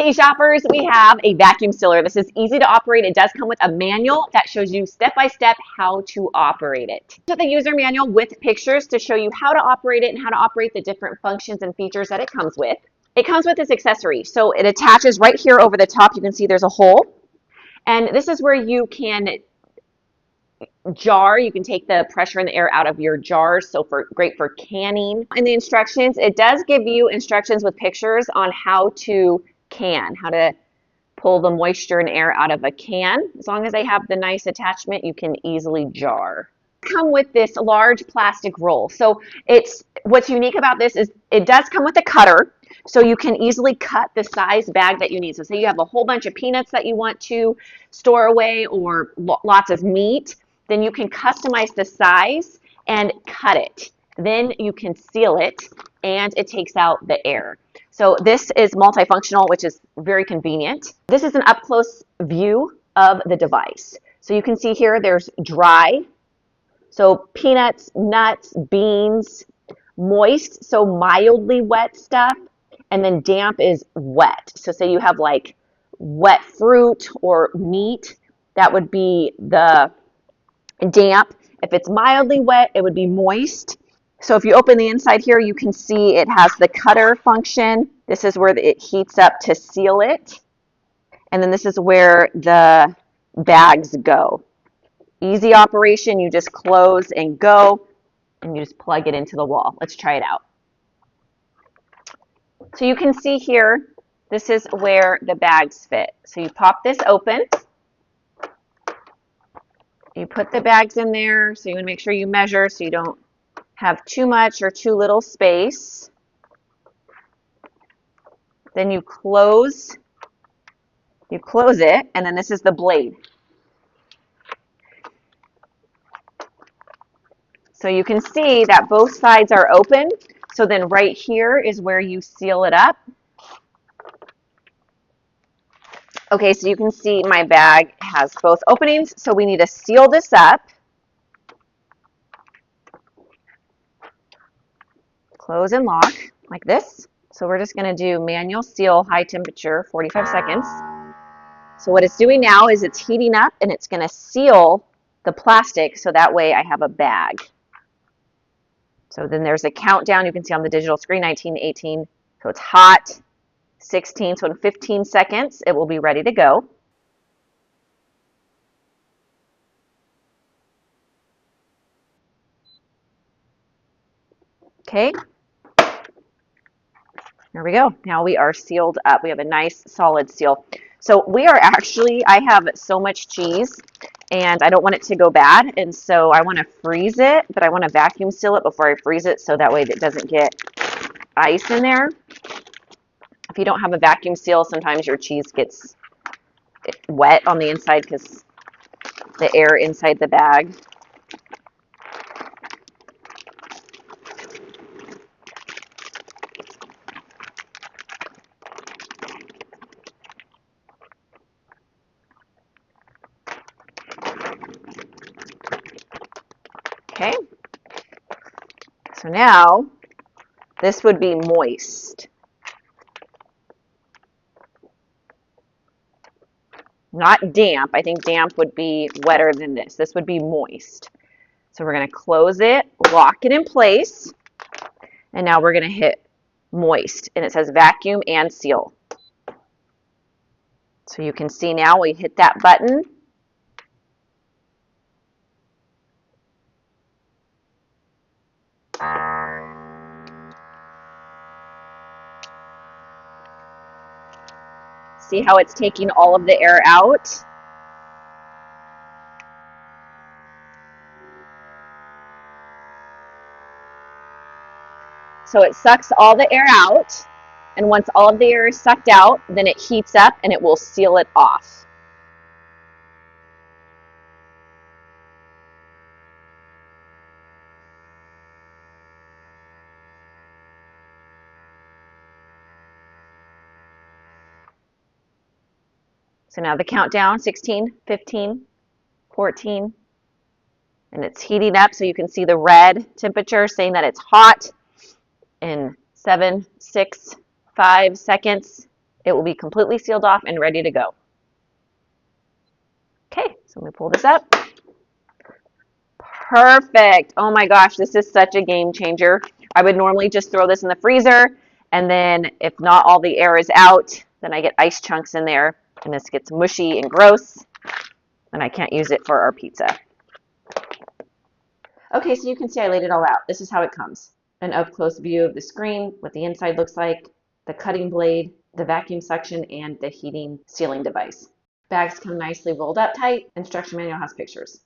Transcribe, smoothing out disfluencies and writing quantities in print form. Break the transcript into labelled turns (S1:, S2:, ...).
S1: Hey shoppers, we have a vacuum sealer. This is easy to operate. It does come with a manual that shows you step by step how to operate it. So the user manual with pictures to show you how to operate it and how to operate the different functions and features that it comes with. It comes with this accessory. So it attaches right here over the top. You can see there's a hole. And this is where you can jar. You can take the pressure and the air out of your jars. So great for canning. In the instructions, it does give you instructions with pictures on how to can, how to pull the moisture and air out of a can. As long as they have the nice attachment, you can easily jar. Come with this large plastic roll. So what's unique about this is it does come with a cutter, so you can easily cut the size bag that you need. So say you have a whole bunch of peanuts that you want to store away or lots of meat, then you can customize the size and cut it. Then you can seal it and it takes out the air. So this is multifunctional, which is very convenient. This is an up-close view of the device. So you can see here there's dry, so peanuts, nuts, beans, moist, so mildly wet stuff, and then damp is wet. So say you have like wet fruit or meat, that would be the damp. If it's mildly wet, it would be moist. So if you open the inside here, you can see it has the cutter function. This is where it heats up to seal it. And then this is where the bags go. Easy operation. You just close and go, and you just plug it into the wall. Let's try it out. So you can see here, this is where the bags fit. So you pop this open. You put the bags in there, so you want to make sure you measure so you don't have too much or too little space. Then you close it, and then this is the blade. So you can see that both sides are open. So then right here is where you seal it up. Okay, so you can see my bag has both openings, so we need to seal this up. Close and lock like this. So we're just going to do manual seal, high temperature, 45 seconds. So what it's doing now is it's heating up and it's going to seal the plastic so that way I have a bag. So then there's a countdown you can see on the digital screen, 19, 18, so it's hot, 16, so in 15 seconds it will be ready to go. Okay. There we go. Now we are sealed up. We have a nice solid seal. So we are actually, I have so much cheese and I don't want it to go bad. And so I want to freeze it, but I want to vacuum seal it before I freeze it so that way it doesn't get ice in there. If you don't have a vacuum seal, sometimes your cheese gets wet on the inside because the air inside the bag. Okay, so now this would be moist. Not damp. I think damp would be wetter than this. This would be moist. So we're going to close it, lock it in place, and now we're going to hit moist. And it says vacuum and seal. So you can see now we hit that button. See how it's taking all of the air out? So it sucks all the air out, and once all of the air is sucked out, then it heats up and it will seal it off. So now the countdown, 16, 15, 14, and it's heating up so you can see the red temperature saying that it's hot in 7, 6, 5 seconds. it will be completely sealed off and ready to go. Okay, so let me pull this up. Perfect. Oh my gosh, this is such a game changer. I would normally just throw this in the freezer, and then if not all the air is out, then I get ice chunks in there, and this gets mushy and gross, and I can't use it for our pizza. Okay, so you can see I laid it all out. This is how it comes. An up-close view of the screen, what the inside looks like, the cutting blade, the vacuum suction, and the heating sealing device. Bags come nicely rolled up tight. Instruction manual has pictures.